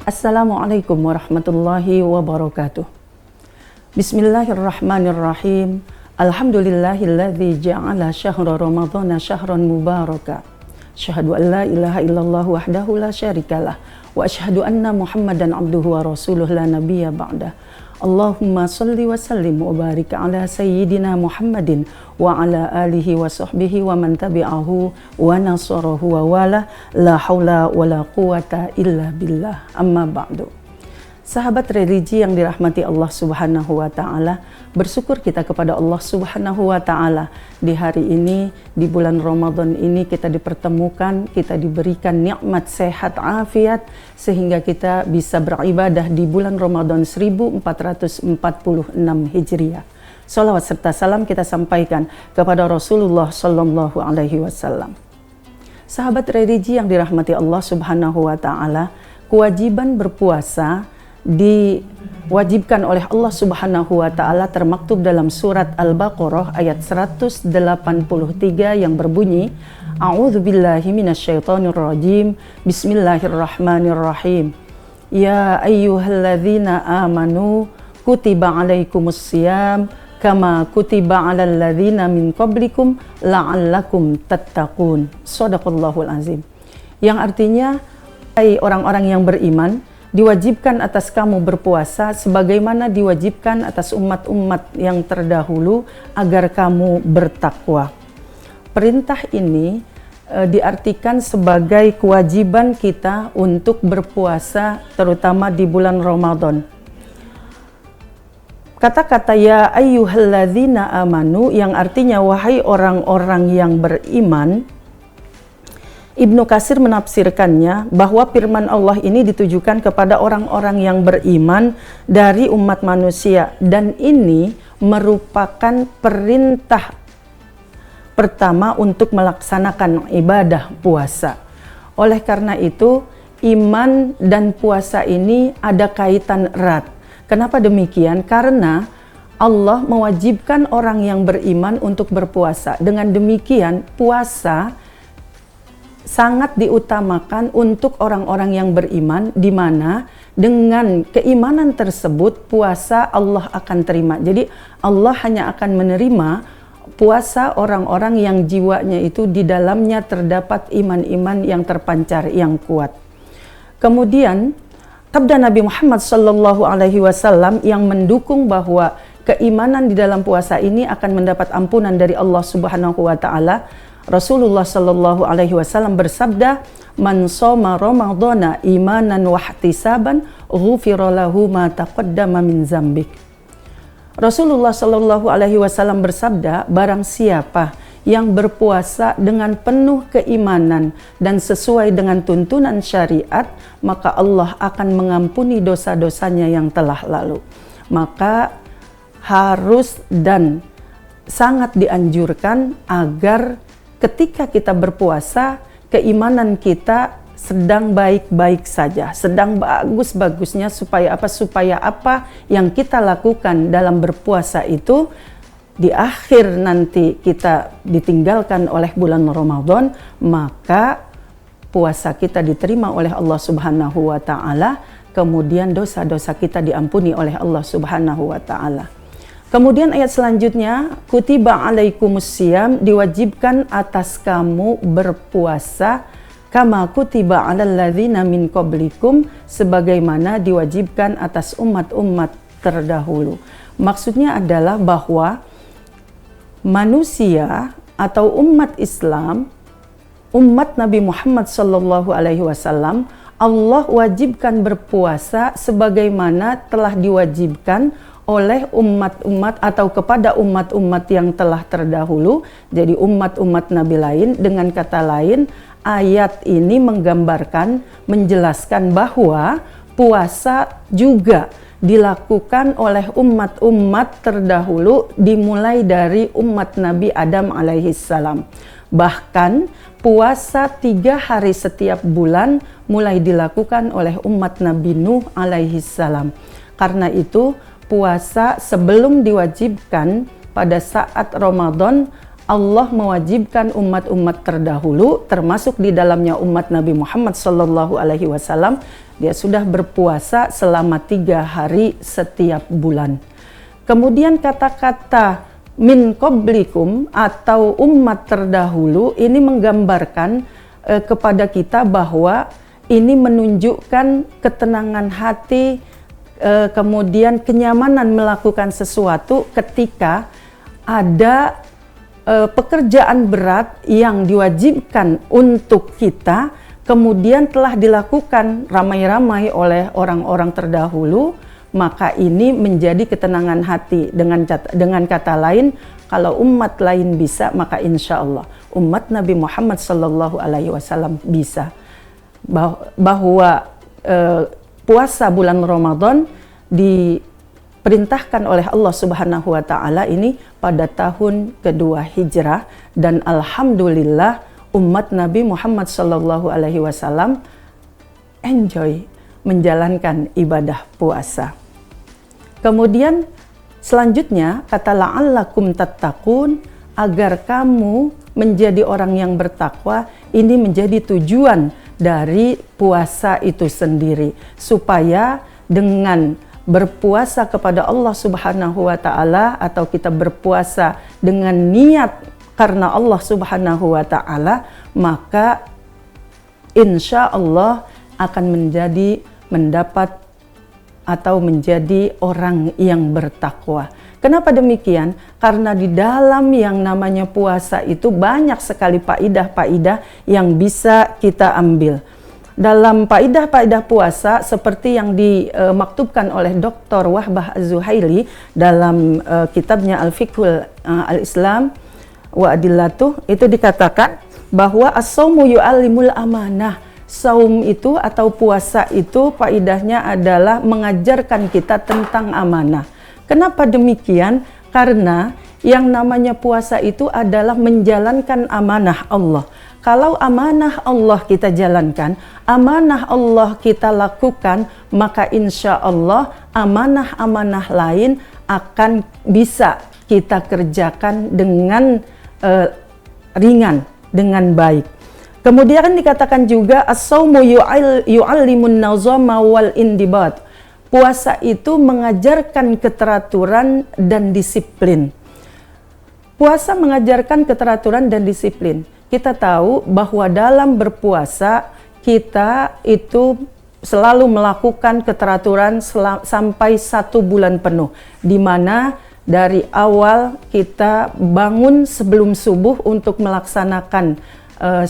Assalamualaikum warahmatullahi wabarakatuh. Bismillahirrahmanirrahim. Alhamdulillahilladzi ja'ala syahra ramadhana syahran mubaraka. Asyhadu an la ilaha illallah wahdahu la syarikalah wa asyhadu anna Muhammadan abduhu wa rasuluh la nabiyya ba'dah. Allahumma salli wa sallim wa barik ala sayyidina Muhammadin wa ala alihi wa sahbihi wa man tabi'ahu wa nasarahu wa wala la haula wa la quwata illa billah, amma ba'du. Sahabat religi yang dirahmati Allah Subhanahu wa ta'ala, bersyukur kita kepada Allah Subhanahu wa ta'ala di hari ini, di bulan Ramadan ini kita dipertemukan, kita diberikan nikmat sehat afiat sehingga kita bisa beribadah di bulan Ramadan 1446 Hijriah. Salawat serta salam kita sampaikan kepada Rasulullah Sallallahu Alaihi Wasallam. Sahabat religi yang dirahmati Allah Subhanahu wa ta'ala, kewajiban berpuasa diwajibkan oleh Allah Subhanahu wa ta'ala termaktub dalam surat Al-Baqarah ayat 183 yang berbunyi, A'udzubillahi minasyaitonirrajim, Bismillahirrahmanirrahim. Ya ayyuhalladzina amanu kutiba alaikumussyam kama kutiba alal ladzina min qablikum la'allakum tattaqun. Shadaqallahul azim. Yang artinya, hai orang-orang yang beriman, diwajibkan atas kamu berpuasa sebagaimana diwajibkan atas umat-umat yang terdahulu agar kamu bertakwa. Perintah ini diartikan sebagai kewajiban kita untuk berpuasa terutama di bulan Ramadan. Kata-kata ya ayyuhalladzina amanu yang artinya wahai orang-orang yang beriman, Ibnu Katsir menafsirkannya bahwa firman Allah ini ditujukan kepada orang-orang yang beriman dari umat manusia, dan ini merupakan perintah pertama untuk melaksanakan ibadah puasa. Oleh karena itu, iman dan puasa ini ada kaitan erat. Kenapa demikian? Karena Allah mewajibkan orang yang beriman untuk berpuasa. Dengan demikian, puasa sangat diutamakan untuk orang-orang yang beriman, di mana dengan keimanan tersebut puasa Allah akan terima. Jadi Allah hanya akan menerima puasa orang-orang yang jiwanya itu di dalamnya terdapat iman-iman yang terpancar, yang kuat. Kemudian sabda Nabi Muhammad Sallallahu Alaihi Wasallam yang mendukung bahwa keimanan di dalam puasa ini akan mendapat ampunan dari Allah Subhanahu Wa Taala. Rasulullah Sallallahu Alaihi Wasallam bersabda, "Man shoma Ramadhana imanan wa ihtisaban, ghufira lahu ma taqaddama min dzambik." Rasulullah Sallallahu Alaihi Wasallam bersabda, barang siapa yang berpuasa dengan penuh keimanan dan sesuai dengan tuntunan syariat, maka Allah akan mengampuni dosa-dosanya yang telah lalu. Maka harus dan sangat dianjurkan agar ketika kita berpuasa, keimanan kita sedang baik-baik saja, sedang bagus-bagusnya, supaya apa? Supaya apa yang kita lakukan dalam berpuasa itu di akhir nanti kita ditinggalkan oleh bulan Ramadan, maka puasa kita diterima oleh Allah Subhanahu wa ta'ala, kemudian dosa-dosa kita diampuni oleh Allah Subhanahu wa ta'ala. Kemudian ayat selanjutnya, kutiba alaikumussyam, diwajibkan atas kamu berpuasa, kama kutiba alal ladzina min qablikum, sebagaimana diwajibkan atas umat-umat terdahulu. Maksudnya adalah bahwa manusia atau umat Islam, umat Nabi Muhammad Sallallahu Alaihi Wasallam, Allah wajibkan berpuasa sebagaimana telah diwajibkan oleh umat-umat atau kepada umat-umat yang telah terdahulu, jadi umat-umat Nabi lain. Dengan kata lain, ayat ini menggambarkan, menjelaskan bahwa puasa juga dilakukan oleh umat-umat terdahulu, dimulai dari umat Nabi Adam alaihissalam. Bahkan puasa 3 hari setiap bulan mulai dilakukan oleh umat Nabi Nuh alaihissalam. Karena itu puasa sebelum diwajibkan pada saat Ramadan, Allah mewajibkan umat-umat terdahulu, termasuk di dalamnya umat Nabi Muhammad SAW, dia sudah berpuasa selama 3 hari setiap bulan. Kemudian kata-kata min qablikum atau umat terdahulu ini menggambarkan kepada kita bahwa ini menunjukkan ketenangan hati, kemudian kenyamanan melakukan sesuatu ketika ada pekerjaan berat yang diwajibkan untuk kita, kemudian telah dilakukan ramai-ramai oleh orang-orang terdahulu, maka ini menjadi ketenangan hati. Dengan kata lain, kalau umat lain bisa, maka insya Allah umat Nabi Muhammad SAW bisa. Bahwa puasa bulan Ramadan diperintahkan oleh Allah Subhanahu wa Ta'ala ini pada tahun kedua Hijrah, dan alhamdulillah umat Nabi Muhammad SAW enjoy menjalankan ibadah puasa. Kemudian selanjutnya kata la'allakum tattaqun, agar kamu menjadi orang yang bertakwa. Ini menjadi tujuan dari puasa itu sendiri, supaya dengan berpuasa kepada Allah Subhanahu wa Ta'ala, atau kita berpuasa dengan niat karena Allah Subhanahu wa Ta'ala, maka insya Allah akan mendapat atau menjadi orang yang bertakwa. Kenapa demikian? Karena di dalam yang namanya puasa itu banyak sekali faidah-faidah yang bisa kita ambil. Dalam faidah-faidah puasa seperti yang dimaktubkan oleh Dr. Wahbah Az-Zuhaili dalam kitabnya Al-Fiqhul Al-Islam wa Adillatuh, itu dikatakan bahwa as-saumu yu'allimul amanah. Saum itu atau puasa itu faidahnya adalah mengajarkan kita tentang amanah. Kenapa demikian? Karena yang namanya puasa itu adalah menjalankan amanah Allah. Kalau amanah Allah kita jalankan, amanah Allah kita lakukan, maka insya Allah amanah-amanah lain akan bisa kita kerjakan dengan ringan, dengan baik. Kemudian dikatakan juga as-saumu yu'allimun nazama wal indibat. Puasa itu mengajarkan keteraturan dan disiplin. Puasa mengajarkan keteraturan dan disiplin. Kita tahu bahwa dalam berpuasa kita itu selalu melakukan keteraturan sampai 1 bulan penuh, di mana dari awal kita bangun sebelum subuh untuk melaksanakan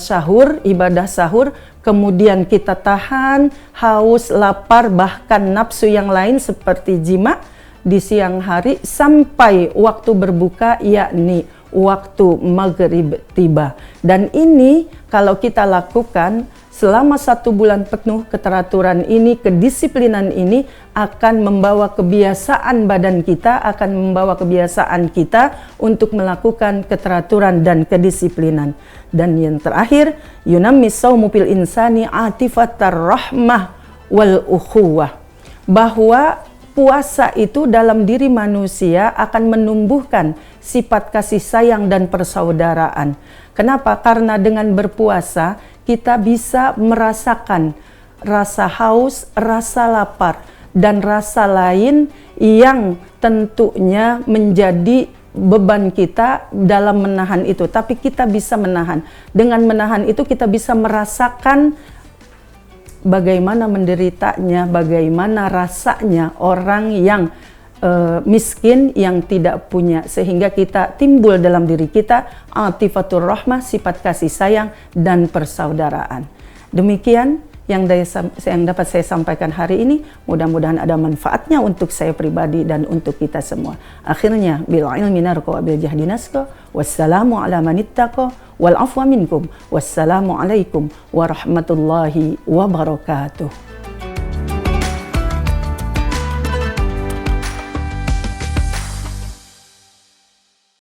sahur, ibadah sahur, kemudian kita tahan haus, lapar, bahkan nafsu yang lain seperti jima di siang hari sampai waktu berbuka, yakni waktu maghrib tiba. Dan ini kalau kita lakukan selama 1 bulan penuh, keteraturan ini, kedisiplinan ini akan membawa kebiasaan badan kita, akan membawa kebiasaan kita untuk melakukan keteraturan dan kedisiplinan. Dan yang terakhir, yunammis saumu fil insani atifatar rahmah wal ukhuwah, bahwa puasa itu dalam diri manusia akan menumbuhkan sifat kasih sayang dan persaudaraan. Kenapa? Karena dengan berpuasa kita bisa merasakan rasa haus, rasa lapar, dan rasa lain yang tentunya menjadi beban kita dalam menahan itu. Tapi kita bisa menahan. Dengan menahan itu kita bisa merasakan bagaimana menderitanya, bagaimana rasanya orang yang miskin, yang tidak punya, sehingga kita timbul dalam diri kita atifatur rahmah, sifat kasih sayang dan persaudaraan. Demikian yang dapat saya sampaikan hari ini. Mudah-mudahan ada manfaatnya untuk saya pribadi dan untuk kita semua. Akhirnya bil ilmi narqa wa bil jahdi nasqa. Wassalamu ala manittaqa wal afwa minkum. Wassalamu alaikum warahmatullahi wabarakatuh.